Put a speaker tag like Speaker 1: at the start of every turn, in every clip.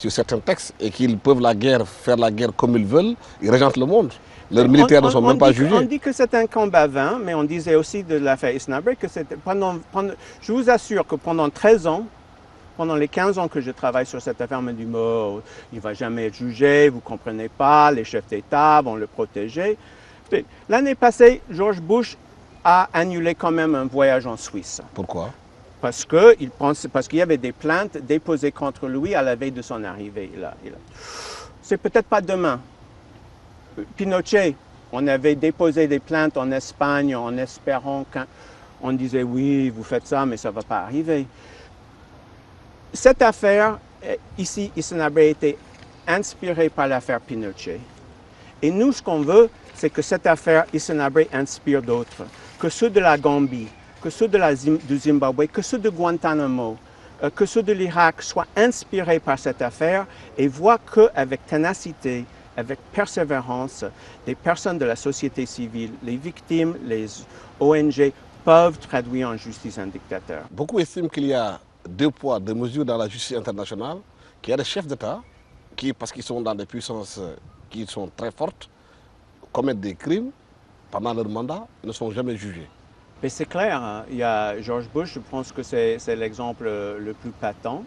Speaker 1: sur certains textes et qu'ils peuvent faire la guerre comme ils veulent, ils regentent le monde. Leurs militaires ne sont même pas jugés.
Speaker 2: On dit que c'est un combat vain, mais on disait aussi de l'affaire Isnabre que c'était je vous assure que pendant 13 ans, pendant les 15 ans que je travaille sur cette affaire, on me dit oh, il ne va jamais être jugé, vous ne comprenez pas, les chefs d'État vont le protéger. L'année passée, George Bush a annulé quand même un voyage en Suisse.
Speaker 1: Pourquoi?
Speaker 2: Parce qu'il y avait des plaintes déposées contre lui à la veille de son arrivée. C'est peut-être pas demain. Pinochet, on avait déposé des plaintes en Espagne en espérant qu'on disait oui, vous faites ça, mais ça ne va pas arriver. Cette affaire, ici, Issenabre a été inspirée par l'affaire Pinochet. Et nous, ce qu'on veut, c'est que cette affaire Issenabre inspire d'autres, que ceux de la Gambie, que ceux du Zimbabwe, que ceux de Guantanamo, que ceux de l'Irak soient inspirés par cette affaire et voient qu'avec ténacité, avec persévérance, les personnes de la société civile, les victimes, les ONG peuvent traduire en justice un dictateur.
Speaker 1: Beaucoup estiment qu'il y a deux poids, deux mesures dans la justice internationale, qu'il y a des chefs d'État qui, parce qu'ils sont dans des puissances qui sont très fortes, commettent des crimes pendant leur mandat, ils ne sont jamais jugés.
Speaker 2: Mais c'est clair, hein. Il y a George Bush, je pense que c'est l'exemple le plus patent.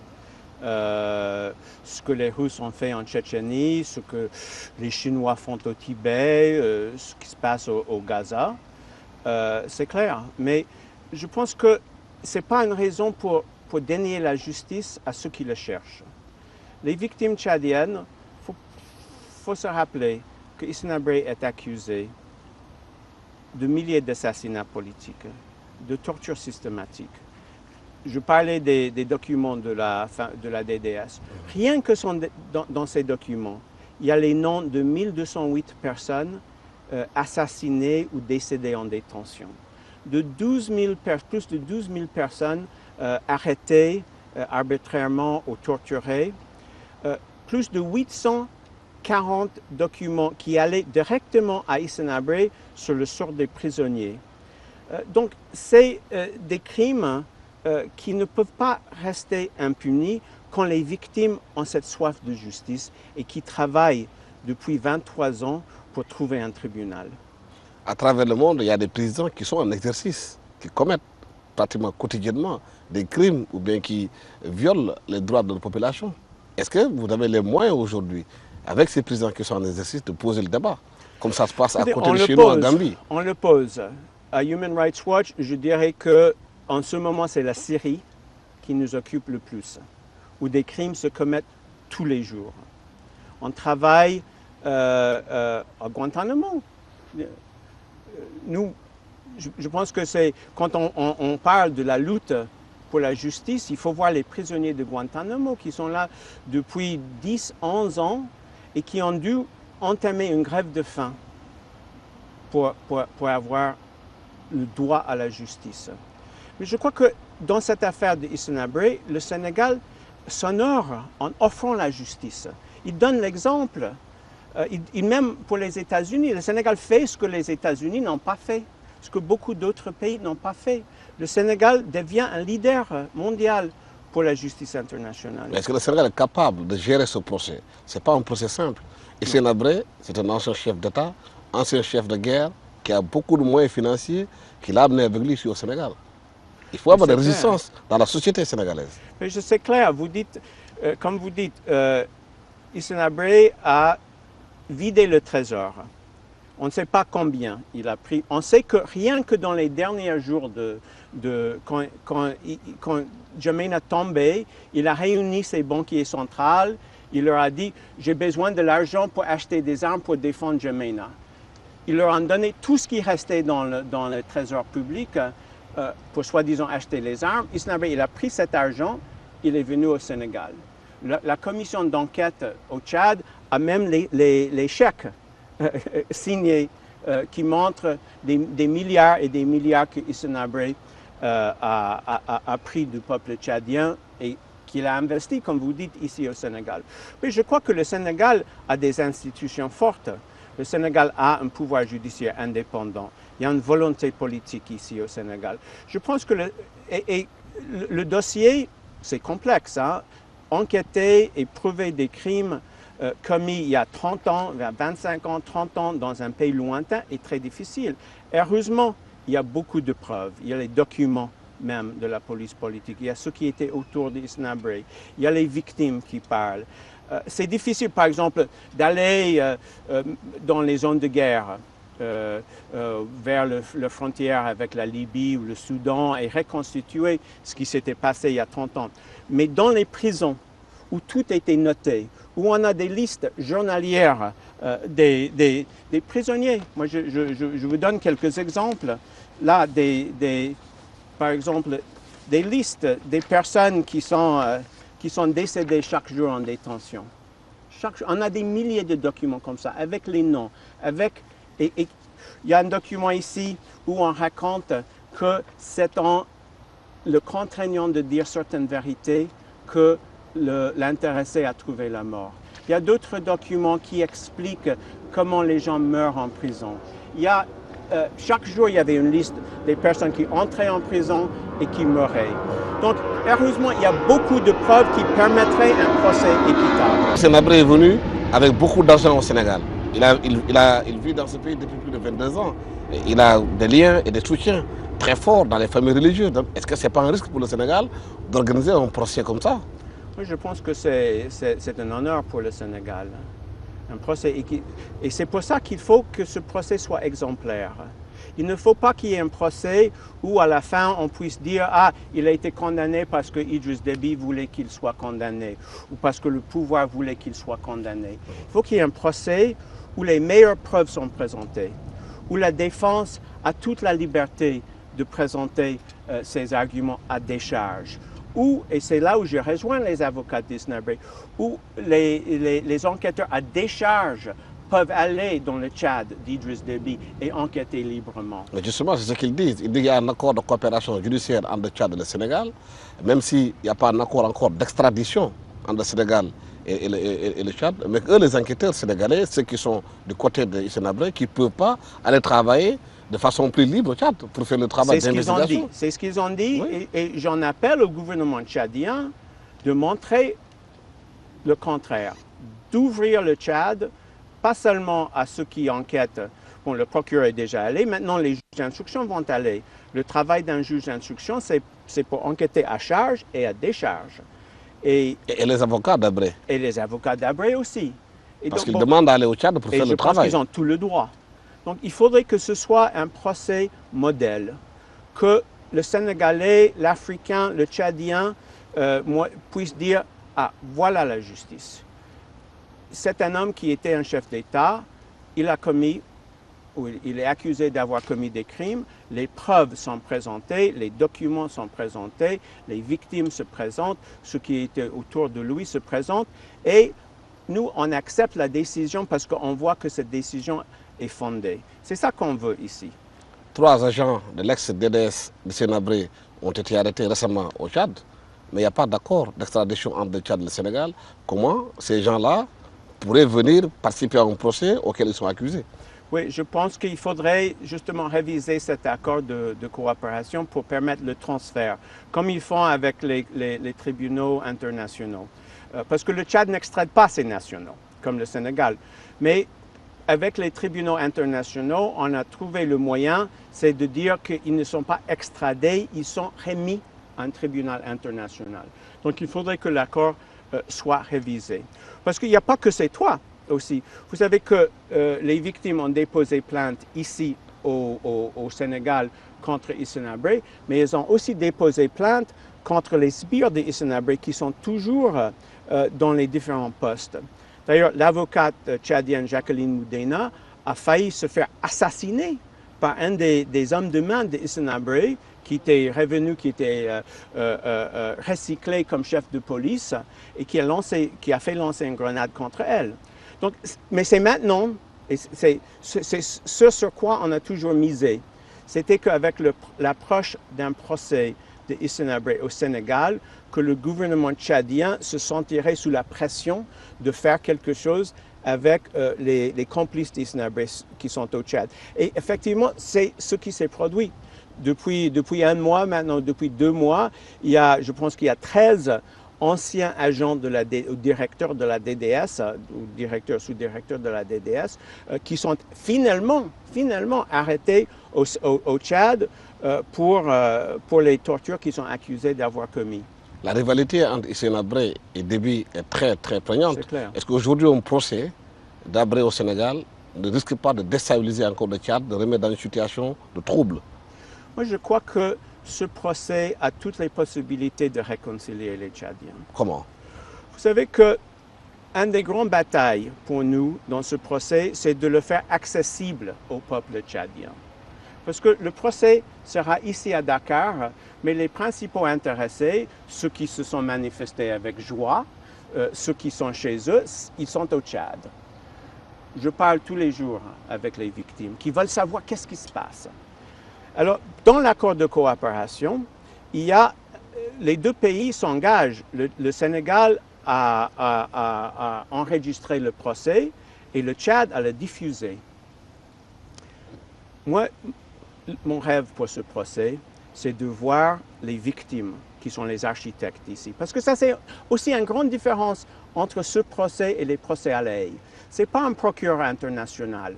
Speaker 2: Ce que les Russes ont fait en Tchétchénie, ce que les Chinois font au Tibet, ce qui se passe au Gaza, c'est clair. Mais je pense que ce n'est pas une raison pour dénier la justice à ceux qui le cherchent. Les victimes tchadiennes, il faut se rappeler que Issenabre est accusé de milliers d'assassinats politiques, de tortures systématiques. Je parlais des documents de la DDS. Rien que dans ces documents, il y a les noms de 1208 personnes assassinées ou décédées en détention. Plus de 12 000 personnes arrêtées arbitrairement ou torturées. Plus de 840 documents qui allaient directement à Issenabre sur le sort des prisonniers. Donc, c'est des crimes qui ne peuvent pas rester impunis quand les victimes ont cette soif de justice et qui travaillent depuis 23 ans pour trouver un tribunal.
Speaker 1: À travers le monde, il y a des présidents qui sont en exercice, qui commettent pratiquement quotidiennement des crimes ou bien qui violent les droits de la population. Est-ce que vous avez les moyens aujourd'hui, avec ces présidents qui sont en exercice, de poser le débat, comme ça se passe à côté de chez nous en Gambie?
Speaker 2: On le pose. À Human Rights Watch, je dirais qu'en ce moment, c'est la Syrie qui nous occupe le plus, où des crimes se commettent tous les jours. On travaille à Guantanamo. Nous, je pense que c'est quand on parle de la lutte pour la justice, il faut voir les prisonniers de Guantanamo qui sont là depuis 10-11 ans et qui ont dû entamer une grève de faim pour avoir le droit à la justice. Mais je crois que dans cette affaire de Issenabre, le Sénégal s'honore en offrant la justice. Il donne l'exemple. Même pour les États-Unis, le Sénégal fait ce que les États-Unis n'ont pas fait, ce que beaucoup d'autres pays n'ont pas fait. Le Sénégal devient un leader mondial pour la justice internationale.
Speaker 1: Est-ce que le Sénégal est capable de gérer ce procès? Ce n'est pas un procès simple. Issenabre, c'est un ancien chef d'État, ancien chef de guerre, qui a beaucoup de moyens financiers, qui l'a amené avec lui ici au Sénégal. Il faut avoir des résistances dans la société sénégalaise.
Speaker 2: Mais c'est clair, comme vous dites, Issenabre a vidé le trésor. On ne sait pas combien il a pris. On sait que rien que dans les derniers jours quand Djamena tombait, il a réuni ses banquiers centrales. Il leur a dit « J'ai besoin de l'argent pour acheter des armes pour défendre Djamena ». Il leur a donné tout ce qui restait dans le trésor public pour soi-disant acheter les armes. Issenabre, il a pris cet argent, il est venu au Sénégal. La commission d'enquête au Tchad a même les chèques signés qui montrent des milliards et des milliards que Issenabre a pris du peuple tchadien et qu'il a investi, comme vous dites, ici au Sénégal. Mais je crois que le Sénégal a des institutions fortes. Le Sénégal a un pouvoir judiciaire indépendant. Il y a une volonté politique ici au Sénégal. Je pense que le dossier, c'est complexe, hein? enquêter et prouver des crimes commis il y a 30 ans, 25 ans, 30 ans dans un pays lointain est très difficile. Heureusement, il y a beaucoup de preuves. Il y a les documents même de la police politique. Il y a ceux qui étaient autour d'Hissène Habré. Il y a les victimes qui parlent. C'est difficile, par exemple, d'aller dans les zones de guerre vers la frontière avec la Libye ou le Soudan et reconstituer ce qui s'était passé il y a 30 ans. Mais dans les prisons où tout était noté, où on a des listes journalières des prisonniers. Moi, je vous donne quelques exemples. Là, par exemple, des listes des personnes qui sont décédées chaque jour en détention. On a des milliers de documents comme ça, avec les noms, et il y a un document ici où on raconte que c'est en le contraignant de dire certaines vérités que l'intéressé a trouvé la mort. Il y a d'autres documents qui expliquent comment les gens meurent en prison. Chaque jour, il y avait une liste des personnes qui entraient en prison et qui meuraient. Donc, heureusement, il y a beaucoup de preuves qui permettraient un procès équitable.
Speaker 1: Hissène Habré est venu avec beaucoup d'argent au Sénégal. Il vit dans ce pays depuis plus de 22 ans. Et il a des liens et des soutiens très forts dans les familles religieuses. Est-ce que ce n'est pas un risque pour le Sénégal d'organiser un procès comme ça?
Speaker 2: Oui, je pense que c'est un honneur pour le Sénégal. Un procès et c'est pour ça qu'il faut que ce procès soit exemplaire. Il ne faut pas qu'il y ait un procès où à la fin on puisse dire « Ah, il a été condamné parce que Idriss Déby voulait qu'il soit condamné » ou parce que le pouvoir voulait qu'il soit condamné. Il faut qu'il y ait un procès où les meilleures preuves sont présentées, où la défense a toute la liberté de présenter ses arguments à décharge. Et c'est là où je rejoins les avocats d'Hissène Habré, où les enquêteurs à décharge peuvent aller dans le Tchad d'Idriss Déby et enquêter librement.
Speaker 1: Mais justement, c'est ce qu'ils disent. Ils disent qu'il y a un accord de coopération judiciaire entre le Tchad et le Sénégal, même s'il n'y a pas un accord encore d'extradition entre le Sénégal et le Tchad. Mais eux, les enquêteurs sénégalais, ceux qui sont du côté de Hissène Habré, qui ne peuvent pas aller travailler de façon plus libre au Tchad pour faire le travail d'investigation.
Speaker 2: C'est ce qu'ils ont dit.
Speaker 1: Oui.
Speaker 2: Et j'en appelle au gouvernement tchadien de montrer le contraire, d'ouvrir le Tchad, pas seulement à ceux qui enquêtent. Bon, le procureur est déjà allé, maintenant les juges d'instruction vont aller. Le travail d'un juge d'instruction, c'est pour enquêter à charge et à décharge. Et
Speaker 1: les avocats d'Habré.
Speaker 2: Et les avocats d'Habré aussi.
Speaker 1: Parce qu'ils demandent d'aller au Tchad pour faire le travail.
Speaker 2: Je pense qu'ils ont tout le droit. Donc, il faudrait que ce soit un procès modèle, que le Sénégalais, l'Africain, le Tchadien puissent dire « Ah, voilà la justice. C'est un homme qui était un chef d'État, il est accusé d'avoir commis des crimes, les preuves sont présentées, les documents sont présentés, les victimes se présentent, ceux qui étaient autour de lui se présentent, et nous, on accepte la décision parce qu'on voit que cette décision est fondée. C'est ça qu'on veut ici.
Speaker 1: 3 agents de l'ex-DDS d'Hissène Habré ont été arrêtés récemment au Tchad, mais il n'y a pas d'accord d'extradition entre le Tchad et le Sénégal. Comment ces gens-là pourraient venir participer à un procès auquel ils sont accusés?
Speaker 2: Oui, je pense qu'il faudrait justement réviser cet accord de coopération pour permettre le transfert, comme ils font avec les tribunaux internationaux. Parce que le Tchad n'extradite pas ses nationaux, comme le Sénégal. Mais avec les tribunaux internationaux, on a trouvé le moyen, c'est de dire qu'ils ne sont pas extradés, ils sont remis à un tribunal international. Donc il faudrait que l'accord soit révisé. Parce qu'il n'y a pas que ces 3 aussi. Vous savez que les victimes ont déposé plainte ici au Sénégal contre Hissène Habré, mais elles ont aussi déposé plainte contre les sbires de Hissène Habré qui sont toujours dans les différents postes. D'ailleurs, l'avocate tchadienne Jacqueline Moudena a failli se faire assassiner par un des hommes de main de Hissène Habré qui était revenu, qui était recyclé comme chef de police et qui a fait lancer une grenade contre elle. Donc, mais c'est maintenant, et c'est ce sur quoi on a toujours misé, c'était qu'avec l'approche d'un procès de Hissène Habré au Sénégal, que le gouvernement tchadien se sentirait sous la pression de faire quelque chose avec les complices d'Hissène Habré qui sont au Tchad. Et effectivement, c'est ce qui s'est produit. Depuis 1 mois, maintenant depuis 2 mois, je pense qu'il y a 13 ancien agent ou directeur de la DDS, ou directeur, sous-directeur de la DDS, qui sont finalement arrêtés au Tchad pour les tortures qu'ils sont accusés d'avoir commis.
Speaker 1: La rivalité entre Hissène Habré et Déby est très prégnante.
Speaker 2: C'est clair.
Speaker 1: Est-ce qu'aujourd'hui, un procès d'Habré au Sénégal ne risque pas de déstabiliser encore le Tchad, de remettre dans une situation de trouble?
Speaker 2: Moi, je crois que ce procès a toutes les possibilités de réconcilier les Tchadiens.
Speaker 1: Comment?
Speaker 2: Vous savez que une des grandes batailles pour nous dans ce procès, c'est de le faire accessible au peuple tchadien. Parce que le procès sera ici à Dakar, mais les principaux intéressés, ceux qui se sont manifestés avec joie, ceux qui sont chez eux, ils sont au Tchad. Je parle tous les jours avec les victimes qui veulent savoir qu'est-ce qui se passe. Alors, dans l'accord de coopération, les deux pays s'engagent. Le Sénégal a enregistré le procès et le Tchad a le diffusé. Moi, mon rêve pour ce procès, c'est de voir les victimes qui sont les architectes ici. Parce que ça, c'est aussi une grande différence entre ce procès et les procès à La Haye. Ce n'est pas un procureur international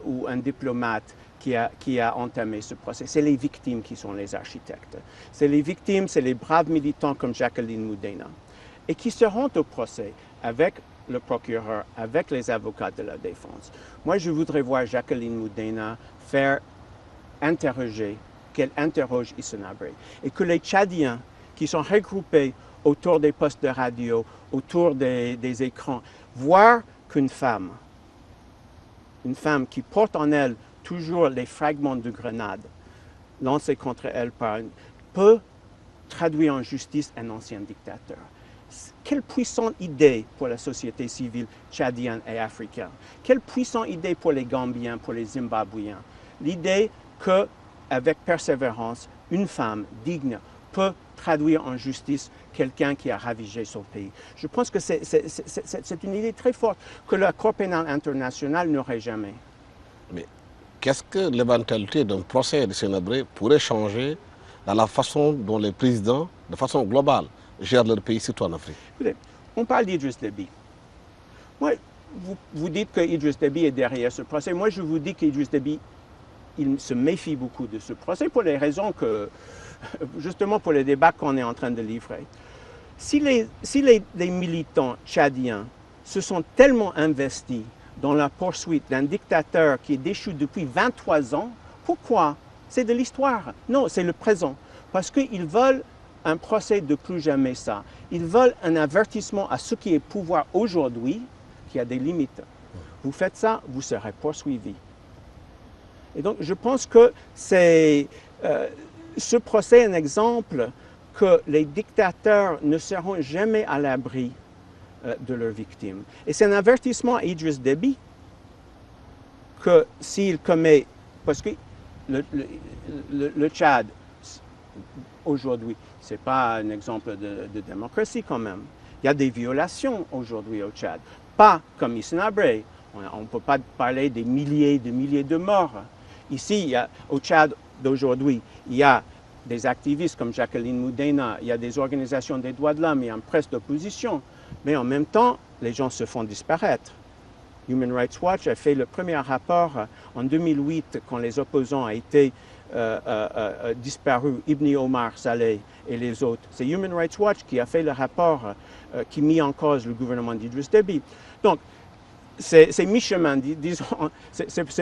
Speaker 2: ou un diplomate qui a entamé ce procès. C'est les victimes qui sont les architectes. C'est les victimes, c'est les braves militants comme Jacqueline Moudena et qui seront au procès avec le procureur, avec les avocats de la défense. Moi, je voudrais voir Jacqueline Moudena qu'elle interroge Hissène Habré et que les Tchadiens qui sont regroupés autour des postes de radio, autour des écrans, voir qu'une femme qui porte en elle toujours les fragments de grenades lancés contre elle peut traduire en justice un ancien dictateur. Quelle puissante idée pour la société civile tchadienne et africaine. Quelle puissante idée pour les Gambiens, pour les Zimbabwéens. L'idée qu'avec persévérance, une femme digne peut traduire en justice quelqu'un qui a ravagé son pays. Je pense que c'est une idée très forte que la Cour pénale internationale n'aurait jamais.
Speaker 1: Mais qu'est-ce que l'éventualité d'un procès de Hissène Habré pourrait changer dans la façon dont les présidents, de façon globale, gèrent leur pays, surtout en Afrique?
Speaker 2: Écoutez, on parle d'Idriss Déby. Moi, vous dites que Idriss Déby est derrière ce procès. Moi, je vous dis qu'Idriss Déby, il se méfie beaucoup de ce procès pour les raisons que, justement pour le débat qu'on est en train de livrer. Si les militants tchadiens se sont tellement investis dans la poursuite d'un dictateur qui est déchu depuis 23 ans, pourquoi? C'est de l'histoire. Non, c'est le présent. Parce qu'ils veulent un procès de plus jamais ça. Ils veulent un avertissement à ce qui est pouvoir aujourd'hui, qui a des limites. Vous faites ça, vous serez poursuivis. Et donc, je pense que ce procès est un exemple que les dictateurs ne seront jamais à l'abri de leurs victimes. Et c'est un avertissement à Idriss Déby que s'il commet, parce que le Tchad, aujourd'hui, ce n'est pas un exemple de démocratie quand même. Il y a des violations aujourd'hui au Tchad. Pas comme Hissène Habré. On ne peut pas parler des milliers de morts. Ici, au Tchad d'aujourd'hui, il y a des activistes comme Jacqueline Moudena, il y a des organisations des droits de l'homme, il y a une presse d'opposition. Mais en même temps, les gens se font disparaître. Human Rights Watch a fait le premier rapport en 2008 quand les opposants ont été disparus, Ibn Omar Saleh et les autres. C'est Human Rights Watch qui a fait le rapport qui a mis en cause le gouvernement d'Idriss Déby. Donc, c'est mi-chemin, disons.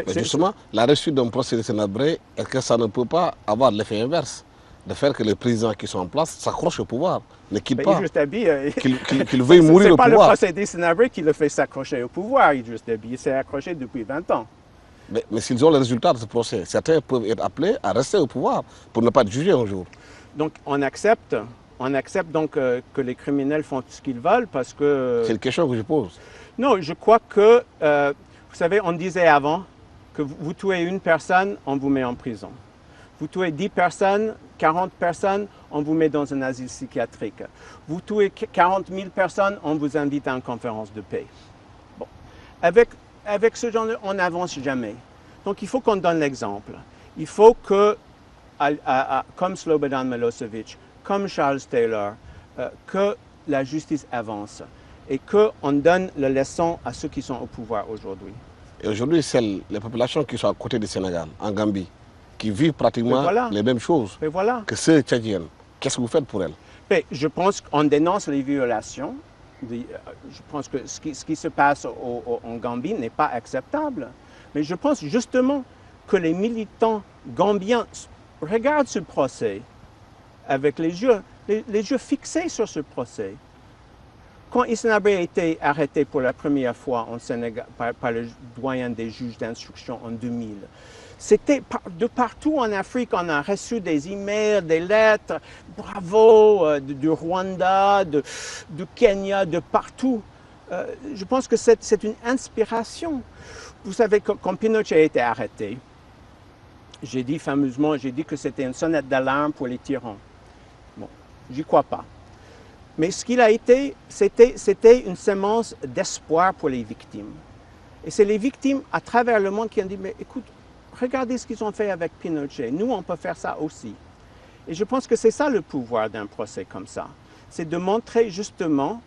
Speaker 1: Justement, la réussite d'un procès de Hissène Habré, est-ce que ça ne peut pas avoir l'effet inverse? De faire que les présidents qui sont en place s'accrochent au pouvoir, ne quittent pas, qu'ils veuillent mourir au pouvoir.
Speaker 2: Ce n'est pas le procès d'Hissène Habré qui le fait s'accrocher au pouvoir, Idriss Déby. Il s'est accroché depuis 20 ans.
Speaker 1: Mais s'ils ont les résultats de ce procès, certains peuvent être appelés à rester au pouvoir pour ne pas être jugés un jour.
Speaker 2: Donc on accepte donc que les criminels font ce qu'ils veulent parce que...
Speaker 1: C'est une question que je pose.
Speaker 2: Non, je crois que, vous savez, on disait avant que vous tuez une personne, on vous met en prison. Vous tuez 10 personnes, 40 personnes, on vous met dans un asile psychiatrique. Vous tuez 40 000 personnes, on vous invite à une conférence de paix. Bon. Avec ce genre, on n'avance jamais. Donc il faut qu'on donne l'exemple. Il faut que, comme Slobodan Milosevic, comme Charles Taylor, que la justice avance et qu'on donne la leçon à ceux qui sont au pouvoir aujourd'hui.
Speaker 1: Et aujourd'hui, c'est les populations qui sont à côté du Sénégal, en Gambie, qui vivent pratiquement
Speaker 2: voilà.
Speaker 1: les mêmes choses
Speaker 2: Voilà.
Speaker 1: que ceux tchadiennes. Qu'est-ce que vous faites pour elles?
Speaker 2: Mais je pense qu'on dénonce les violations. Je pense que ce qui se passe en Gambie n'est pas acceptable. Mais je pense justement que les militants gambiens regardent ce procès avec les yeux fixés sur ce procès. Quand Hissène Habré a été arrêté pour la première fois en Sénégal par le doyen des juges d'instruction en 2000, c'était de partout en Afrique, on a reçu des emails, des lettres, bravo, du Rwanda, du Kenya, de partout. Je pense que c'est une inspiration. Vous savez, quand Pinochet a été arrêté, j'ai dit fameusement, que c'était une sonnette d'alarme pour les tyrans. Bon, j'y crois pas. Mais ce qu'il a été, c'était une semence d'espoir pour les victimes. Et c'est les victimes à travers le monde qui ont dit, mais écoute, regardez ce qu'ils ont fait avec Pinochet. Nous, on peut faire ça aussi. Et je pense que c'est ça le pouvoir d'un procès comme ça. C'est de montrer justement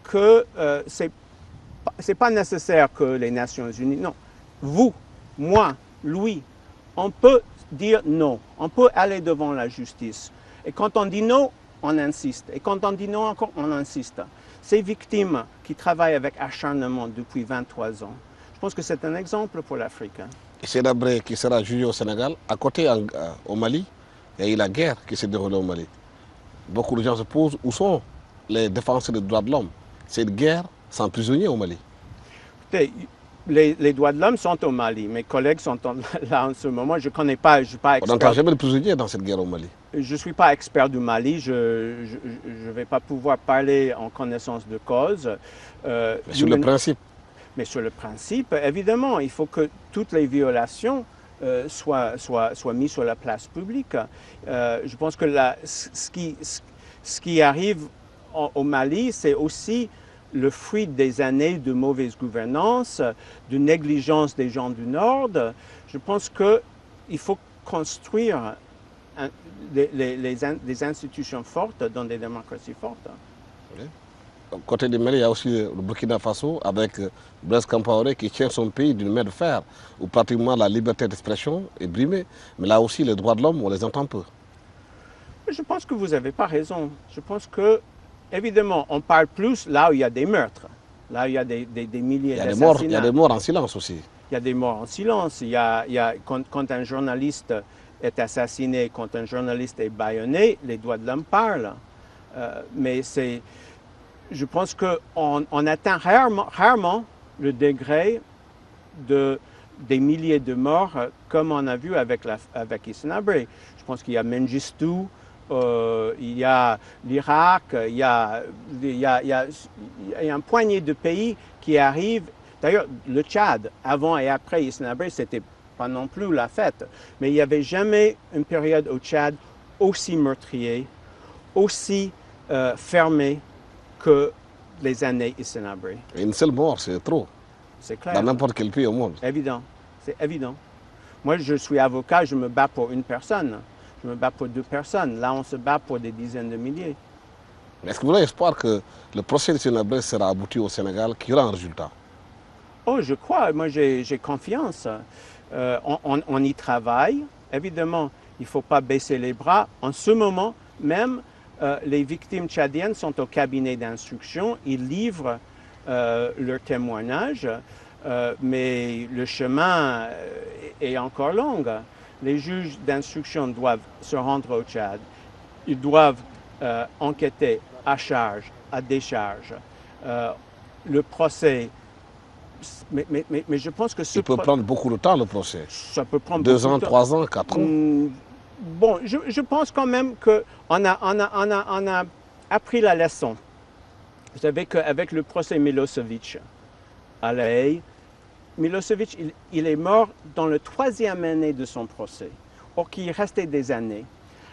Speaker 2: que c'est pas nécessaire que les Nations Unies... Non, vous, moi, Louis, on peut dire non. On peut aller devant la justice. Et quand on dit non, on insiste. Et quand on dit non encore, on insiste. Ces victimes qui travaillent avec acharnement depuis 23 ans, je pense que c'est un exemple pour l'Afrique.
Speaker 1: Hissène Habré qui sera jugé au Sénégal, à côté au Mali, il y a eu la guerre qui s'est déroulée au Mali. Beaucoup de gens se posent où sont les défenseurs des droits de l'homme. C'est une guerre sans prisonniers au Mali.
Speaker 2: Les droits de l'homme sont au Mali. Mes collègues sont là en ce moment. Je ne connais pas, je ne suis pas expert.
Speaker 1: On n'entend jamais de prisonniers dans cette guerre au Mali.
Speaker 2: Je ne suis pas expert du Mali. Je ne vais pas pouvoir parler en connaissance de cause.
Speaker 1: Mais sur le principe.
Speaker 2: Mais sur le principe, évidemment, il faut que toutes les violations soient mises sur la place publique. Je pense que ce qui arrive au Mali, c'est aussi le fruit des années de mauvaise gouvernance, de négligence des gens du Nord. Je pense qu'il faut construire des institutions fortes dans des démocraties fortes.
Speaker 1: Oui. Côté du Mali, il y a aussi le Burkina Faso avec Blaise Compaoré qui tient son pays d'une main de fer, où pratiquement la liberté d'expression est brimée. Mais là aussi, les droits de l'homme, on les entend peu.
Speaker 2: Je pense que vous n'avez pas raison. Je pense que, évidemment, on parle plus là où il y a des meurtres, là où il y a des milliers d'assassinats.
Speaker 1: Il y a des morts en silence aussi.
Speaker 2: Il y a des morts en silence. Quand un journaliste est assassiné, quand un journaliste est bâillonné, les droits de l'homme parlent. Mais je pense qu'on atteint rarement le degré des milliers de morts comme on a vu avec Hissène Habré. Je pense qu'il y a Mengistu, il y a l'Irak, il y a un poignet de pays qui arrivent. D'ailleurs, le Tchad, avant et après Hissène Habré, c'était pas non plus la fête. Mais il n'y avait jamais une période au Tchad aussi meurtrière, aussi fermée que les années Hissène Habré.
Speaker 1: Une seule mort, c'est trop.
Speaker 2: C'est clair.
Speaker 1: Dans n'importe quel pays au monde.
Speaker 2: Évident. C'est évident. Moi, je suis avocat, je me bats pour une personne. Je me bats pour 2 personnes. Là, on se bat pour des dizaines de milliers.
Speaker 1: Est-ce que vous avez espoir que le procès de Hissène Habré sera abouti au Sénégal, qu'il y aura un résultat?
Speaker 2: Oh, je crois. Moi, j'ai confiance. On y travaille. Évidemment, il ne faut pas baisser les bras. En ce moment, même, les victimes tchadiennes sont au cabinet d'instruction. Ils livrent leur témoignage. Mais le chemin est encore long. Les juges d'instruction doivent se rendre au Tchad. Ils doivent enquêter à charge, à décharge. Le procès... Mais je pense que
Speaker 1: Il peut prendre beaucoup de temps, le procès.
Speaker 2: Ça peut prendre
Speaker 1: 2 ans, 3 ans, 4 ans.
Speaker 2: Bon, je pense quand même qu'on a appris la leçon. Vous savez qu'avec le procès Milosevic à La Haye, Milosevic, il est mort dans la 3e année de son procès, or qu'il restait des années.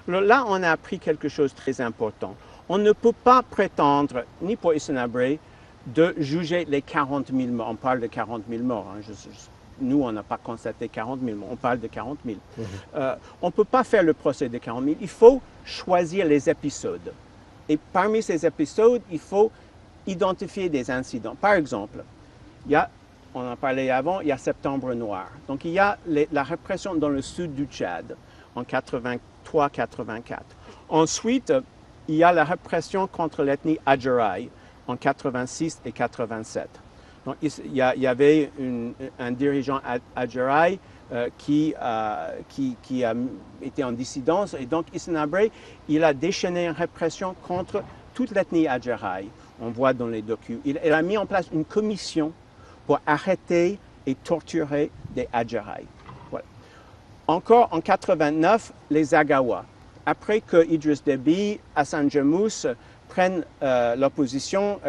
Speaker 2: Alors là, on a appris quelque chose de très important. On ne peut pas prétendre, ni pour Hissène Habré, de juger les 40 000 morts. On parle de 40 000 morts. Hein. Nous, on n'a pas constaté 40 000 morts. On parle de 40 000. On ne peut pas faire le procès de 40 000. Il faut choisir les épisodes. Et parmi ces épisodes, il faut identifier des incidents. Par exemple, on en parlait avant, il y a Septembre Noir. Donc il y a la répression dans le sud du Tchad en 83-84. Ensuite, il y a la répression contre l'ethnie Adjaraï en 86 et 87. Donc il y avait un dirigeant Adjaraï qui a été en dissidence, et donc Hissène Habré, il a déchaîné une répression contre toute l'ethnie Adjaraï. On voit dans les documents. Il a mis en place une commission pour arrêter et torturer des Adjaraï. Voilà. Encore en 89, les Agawa. Après que Idriss Déby, Hassan Jammous prennent l'opposition,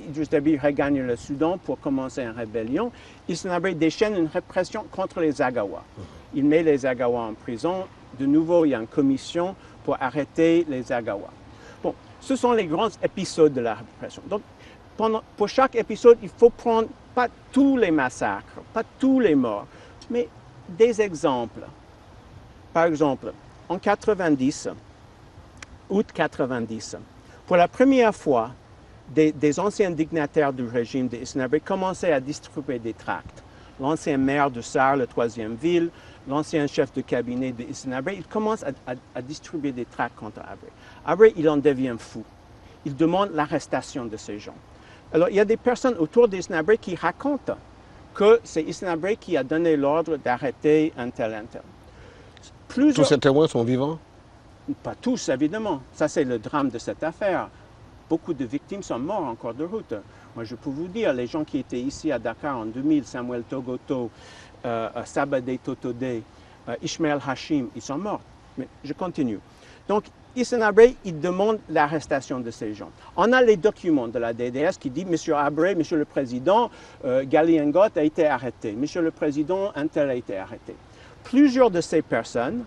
Speaker 2: Idriss Déby regagne le Soudan pour commencer une rébellion, Hissène Habré déchaîne une répression contre les Agawa. Il met les Agawa en prison. De nouveau, il y a une commission pour arrêter les Agawa. Bon, ce sont les grands épisodes de la répression. Donc, pour chaque épisode, il faut prendre pas tous les massacres, pas tous les morts, mais des exemples. Par exemple, en 90, août 90, pour la première fois, des anciens dignitaires du régime de Hissène Habré commençaient à distribuer des tracts. L'ancien maire de Sarre, la 3e ville, l'ancien chef de cabinet de Hissène Habré, il commence à distribuer des tracts contre Habré. Habré, il en devient fou. Il demande l'arrestation de ces gens. Alors, il y a des personnes autour d'Hissène Habré qui racontent que c'est Hissène Habré qui a donné l'ordre d'arrêter un tel.
Speaker 1: Tous ces témoins sont vivants?
Speaker 2: Pas tous, évidemment. Ça, c'est le drame de cette affaire. Beaucoup de victimes sont morts en cours de route. Moi, je peux vous dire, les gens qui étaient ici à Dakar en 2000, Samuel Togoto, Sabadé Totodé, Ismaël Hachim, ils sont morts. Mais je continue. Donc, Hissène Habré, il demande l'arrestation de ces gens. On a les documents de la DDS qui disent « Monsieur Habré, Monsieur le Président, Gali Ngot a été arrêté. Monsieur le Président, un tel a été arrêté. » Plusieurs de ces personnes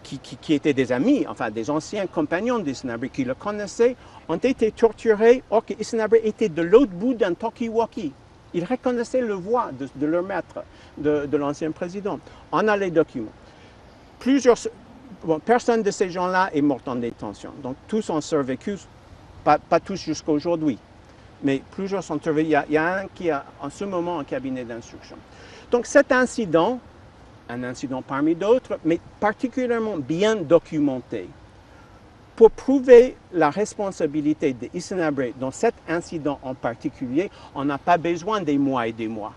Speaker 2: qui étaient des amis, enfin des anciens compagnons d'Hissène Habré qui le connaissaient, ont été torturés or que Hissène Habré était de l'autre bout d'un talkie-walkie. Ils reconnaissaient le voix de leur maître, de l'ancien président. On a les documents. Personne de ces gens-là est mort en détention. Donc tous ont survécu, pas tous jusqu'à aujourd'hui, mais plusieurs sont survécus. Il y a un qui est en ce moment en cabinet d'instruction. Donc cet incident, un incident parmi d'autres, mais particulièrement bien documenté. Pour prouver la responsabilité de Hissène Habré dans cet incident en particulier, on n'a pas besoin des mois et des mois.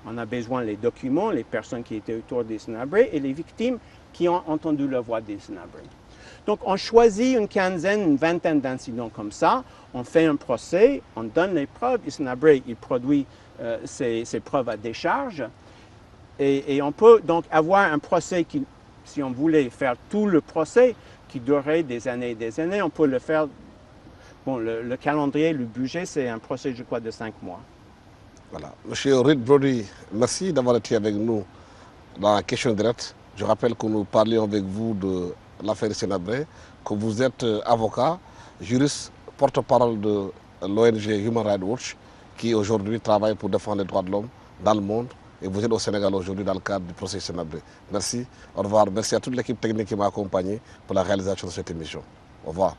Speaker 2: On a besoin des documents, les personnes qui étaient autour d'Hissène Habré et les victimes qui ont entendu la voix d'Hissène Habré. Donc on choisit une quinzaine, une vingtaine d'incidents comme ça, on fait un procès, on donne les preuves, Hissène Habré, il produit ses preuves à décharge, et on peut donc avoir un procès qui, si on voulait faire tout le procès, qui durerait des années et des années, on peut le faire. Bon, le calendrier, le budget, c'est un procès, je crois, de 5 mois.
Speaker 1: Voilà. Monsieur Reid Brody, merci d'avoir été avec nous dans la question directe. Je rappelle que nous parlions avec vous de l'affaire Hissène Habré, que vous êtes avocat, juriste, porte-parole de l'ONG Human Rights Watch, qui aujourd'hui travaille pour défendre les droits de l'homme dans le monde. Et vous êtes au Sénégal aujourd'hui dans le cadre du procès Hissène Habré. Merci, au revoir. Merci à toute l'équipe technique qui m'a accompagné pour la réalisation de cette émission. Au revoir.